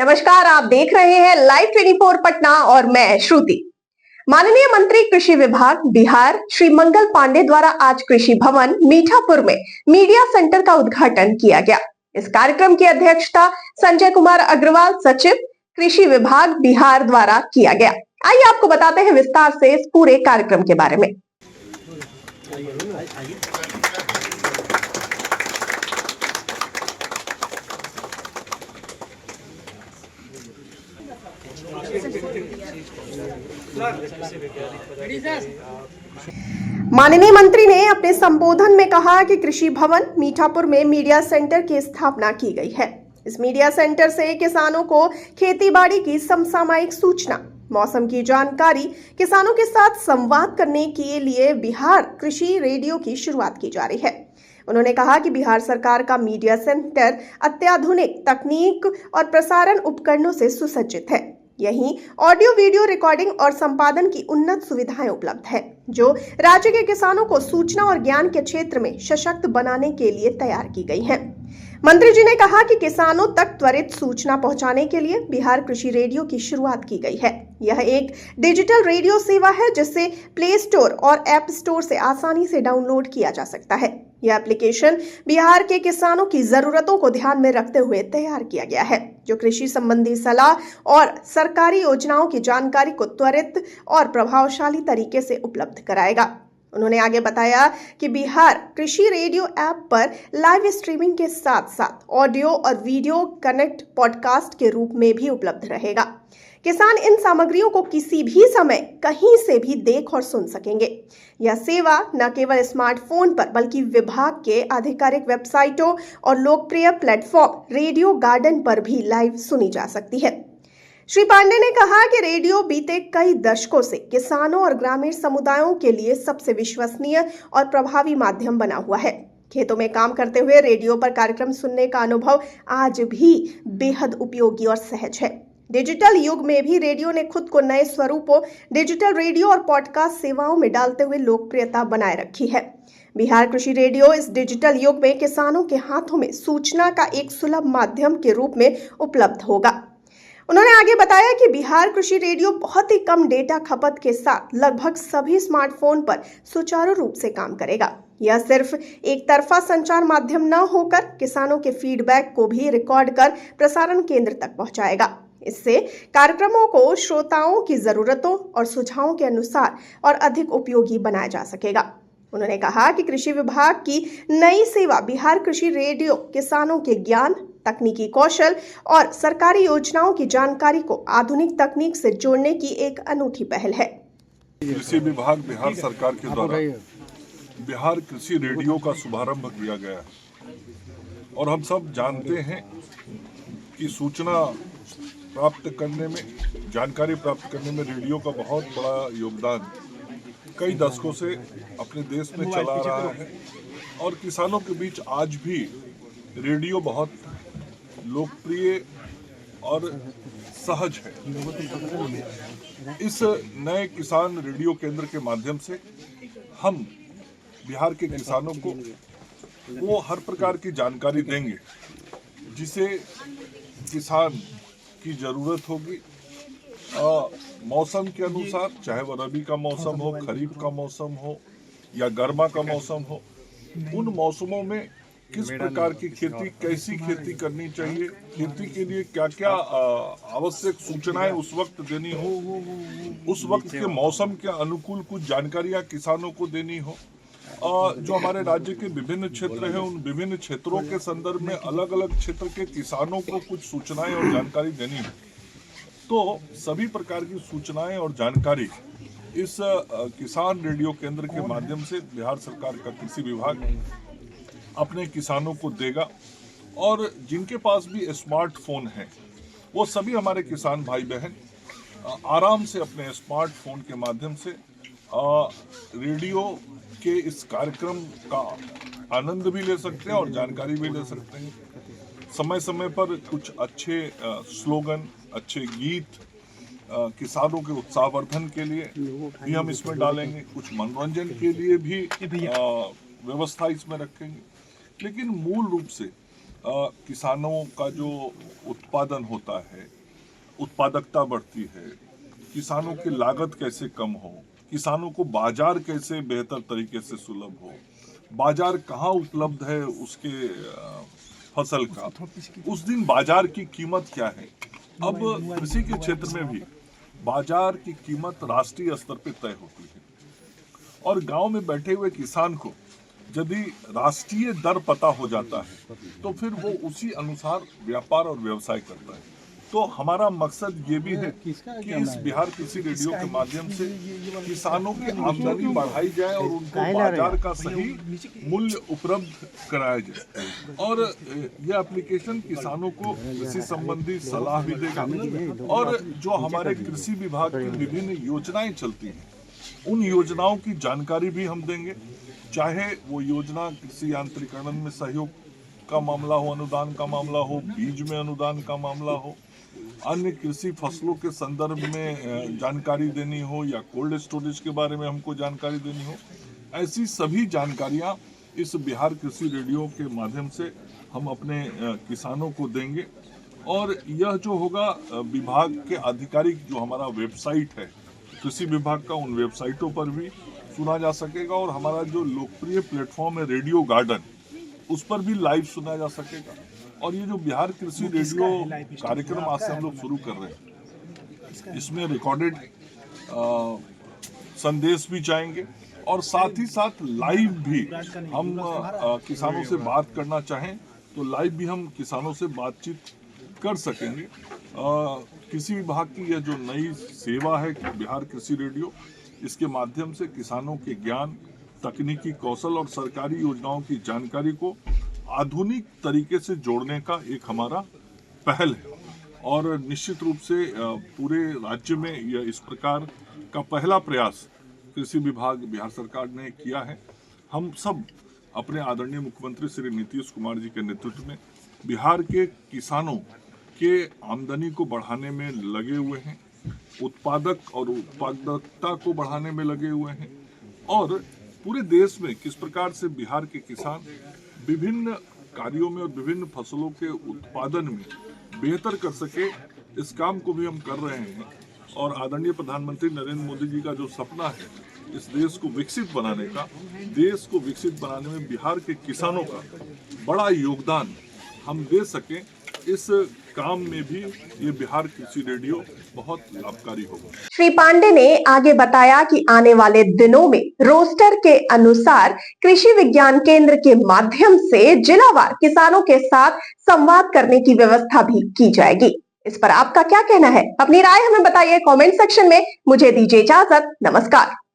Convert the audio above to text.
नमस्कार, आप देख रहे हैं लाइव 24 पटना और मैं श्रुति। माननीय मंत्री कृषि विभाग बिहार श्री मंगल पांडे द्वारा आज कृषि भवन मीठापुर में मीडिया सेंटर का उद्घाटन किया गया। इस कार्यक्रम की अध्यक्षता संजय कुमार अग्रवाल सचिव कृषि विभाग बिहार द्वारा किया गया। आइए आपको बताते हैं विस्तार से इस पूरे कार्यक्रम के बारे में। माननीय मंत्री ने अपने संबोधन में कहा कि कृषि भवन मीठापुर में मीडिया सेंटर की स्थापना की गई है। इस मीडिया सेंटर से किसानों को खेतीबाड़ी की समसामयिक सूचना, मौसम की जानकारी, किसानों के साथ संवाद करने के लिए बिहार कृषि रेडियो की शुरुआत की जा रही है। उन्होंने कहा कि बिहार सरकार का मीडिया सेंटर अत्याधुनिक तकनीक और प्रसारण उपकरणों से सुसज्जित है। यहीं ऑडियो वीडियो रिकॉर्डिंग और संपादन की उन्नत सुविधाएं उपलब्ध है, जो राज्य के किसानों को सूचना और ज्ञान के क्षेत्र में सशक्त बनाने के लिए तैयार की गई हैं। मंत्री जी ने कहा कि किसानों तक त्वरित सूचना पहुंचाने के लिए बिहार कृषि रेडियो की शुरुआत की गई है। यह एक डिजिटल रेडियो सेवा है जिसे प्ले स्टोर और ऐप स्टोर से आसानी से डाउनलोड किया जा सकता है। यह एप्लीकेशन बिहार के किसानों की जरूरतों को ध्यान में रखते हुए तैयार किया गया है, जो कृषि संबंधी सलाह और सरकारी योजनाओं की जानकारी को त्वरित और प्रभावशाली तरीके से उपलब्ध कराएगा। उन्होंने आगे बताया कि बिहार कृषि रेडियो ऐप पर लाइव स्ट्रीमिंग के साथ साथ ऑडियो और वीडियो कनेक्ट पॉडकास्ट के रूप में भी उपलब्ध रहेगा। किसान इन सामग्रियों को किसी भी समय कहीं से भी देख और सुन सकेंगे। यह सेवा न केवल स्मार्टफोन पर बल्कि विभाग के आधिकारिक वेबसाइटों और लोकप्रिय प्लेटफॉर्म रेडियो गार्डन पर भी लाइव सुनी जा सकती है। श्री पांडे ने कहा कि रेडियो बीते कई दशकों से किसानों और ग्रामीण समुदायों के लिए सबसे विश्वसनीय और प्रभावी माध्यम बना हुआ है। खेतों में काम करते हुए रेडियो पर कार्यक्रम सुनने का अनुभव आज भी बेहद उपयोगी और सहज है। डिजिटल युग में भी रेडियो ने खुद को नए स्वरूपों, डिजिटल रेडियो और पॉडकास्ट सेवाओं में डालते हुए लोकप्रियता बनाए रखी है। बिहार कृषि रेडियो इस डिजिटल युग में किसानों के हाथों में सूचना का एक सुलभ माध्यम के रूप में उपलब्ध होगा। उन्होंने आगे बताया कि बिहार कृषि रेडियो बहुत ही कम डेटा खपत के साथ लगभग सभी स्मार्टफोन पर सुचारू रूप से काम करेगा। यह सिर्फ एक तरफा संचार माध्यम न होकर किसानों के फीडबैक को भी रिकॉर्ड कर प्रसारण केंद्र तक पहुंचाएगा। इससे कार्यक्रमों को श्रोताओं की जरूरतों और सुझावों के अनुसार और अधिक उपयोगी बनाया जा सकेगा। उन्होंने कहा कि कृषि विभाग की नई सेवा बिहार कृषि रेडियो किसानों के ज्ञान, तकनीकी कौशल और सरकारी योजनाओं की जानकारी को आधुनिक तकनीक से जोड़ने की एक अनूठी पहल है। कृषि विभाग बिहार सरकार के द्वारा बिहार कृषि रेडियो का शुभारंभ किया गया है और हम सब जानते हैं कि सूचना प्राप्त करने में, जानकारी प्राप्त करने में रेडियो का बहुत बड़ा योगदान कई दशकों से अपने देश में चला रहा है और किसानों के बीच आज भी रेडियो बहुत लोकप्रिय और सहज है। इस नए किसान रेडियो केंद्र के माध्यम से हम बिहार के किसानों को वो हर प्रकार की जानकारी देंगे जिसे किसान की जरूरत होगी। मौसम के अनुसार, चाहे वह रबी का मौसम हो, खरीफ का मौसम हो या गर्मा का मौसम हो, उन मौसमों में किस प्रकार की खेती, कैसी खेती करनी चाहिए, खेती के लिए क्या क्या आवश्यक सूचनाएं उस वक्त देनी हो, उस वक्त के मौसम के अनुकूल कुछ जानकारियां किसानों को देनी हो। जो हमारे राज्य के विभिन्न क्षेत्र हैं, उन विभिन्न क्षेत्रों के संदर्भ में अलग अलग क्षेत्र के किसानों को कुछ सूचनाएं और जानकारी देनी हो, तो सभी प्रकार की सूचनाएं और जानकारी इस किसान रेडियो केंद्र के माध्यम से बिहार सरकार का कृषि विभाग अपने किसानों को देगा। और जिनके पास भी स्मार्टफोन है, वो सभी हमारे किसान भाई बहन आराम से अपने स्मार्टफोन के माध्यम से रेडियो के इस कार्यक्रम का आनंद भी ले सकते हैं और जानकारी भी ले सकते हैं। समय समय पर कुछ अच्छे स्लोगन, अच्छे गीत किसानों के उत्साहवर्धन के लिए भी हम इसमें डालेंगे, कुछ मनोरंजन के लिए भी व्यवस्था इसमें रखेंगे। लेकिन मूल रूप से किसानों का जो उत्पादन होता है, उत्पादकता बढ़ती है, किसानों की लागत कैसे कम हो, किसानों को बाजार कैसे बेहतर तरीके से सुलभ हो, बाजार कहाँ उपलब्ध है उसके फसल का, उस दिन बाजार की कीमत क्या है। अब कृषि के क्षेत्र में भी बाजार की कीमत राष्ट्रीय स्तर पर तय होती है और गांव में बैठे हुए किसान को यदि राष्ट्रीय दर पता हो जाता है तो फिर वो उसी अनुसार व्यापार और व्यवसाय करता है। तो हमारा मकसद ये भी है कि इस बिहार कृषि रेडियो के माध्यम से किसानों की आमदनी बढ़ाई जाए और उनको बाजार का सही मूल्य उपलब्ध कराया जाए। और यह एप्लीकेशन किसानों को कृषि संबंधी सलाह भी देगा और जो हमारे कृषि विभाग की विभिन्न योजनाएं चलती हैं उन योजनाओं की जानकारी भी हम देंगे, चाहे वो योजना कृषि यांत्रिकरण में सहयोग का मामला हो, अनुदान का मामला हो, बीज में अनुदान का मामला हो, अन्य कृषि फसलों के संदर्भ में जानकारी देनी हो या कोल्ड स्टोरेज के बारे में हमको जानकारी देनी हो। ऐसी सभी जानकारियां इस बिहार कृषि रेडियो के माध्यम से हम अपने किसानों को देंगे। और यह जो होगा विभाग के आधिकारिक जो हमारा वेबसाइट है कृषि विभाग का, उन वेबसाइटों पर भी सुना जा सकेगा और हमारा जो लोकप्रिय प्लेटफॉर्म है रेडियो गार्डन उस पर भी लाइव सुना जा सकेगा। और ये जो बिहार कृषि रेडियो कार्यक्रम आज से हम लोग शुरू कर रहे हैं इसमें रिकॉर्डेड संदेश भी जाएंगे और साथ ही साथ लाइव भी हम किसानों से बात करना चाहें तो लाइव भी हम किसानों से बातचीत कर सकेंगे। कृषि विभाग की यह जो नई सेवा है बिहार कृषि रेडियो, इसके माध्यम से किसानों के ज्ञान, तकनीकी कौशल और सरकारी योजनाओं की जानकारी को आधुनिक तरीके से जोड़ने का एक हमारा पहल है। और निश्चित रूप से पूरे राज्य में यह इस प्रकार का पहला प्रयास कृषि विभाग बिहार सरकार ने किया है। हम सब अपने आदरणीय मुख्यमंत्री श्री नीतीश कुमार जी के नेतृत्व में बिहार के किसानों के आमदनी को बढ़ाने में लगे हुए हैं, उत्पादक और उत्पादकता को बढ़ाने में लगे हुए हैं और पूरे देश में किस प्रकार से बिहार के किसान विभिन्न कार्यों में और विभिन्न फसलों के उत्पादन में बेहतर कर सके, इस काम को भी हम कर रहे हैं। और आदरणीय प्रधानमंत्री नरेंद्र मोदी जी का जो सपना है इस देश को विकसित बनाने का, देश को विकसित बनाने में बिहार के किसानों का बड़ा योगदान हम दे सकें, इस काम में भी ये बिहार कृषि रेडियो बहुत लाभकारी होगा। श्री पांडे ने आगे बताया कि आने वाले दिनों में रोस्टर के अनुसार कृषि विज्ञान केंद्र के माध्यम से जिलावार किसानों के साथ संवाद करने की व्यवस्था भी की जाएगी। इस पर आपका क्या कहना है? अपनी राय हमें बताइए कमेंट सेक्शन में। मुझे दीजिए इजाजत। नमस्कार।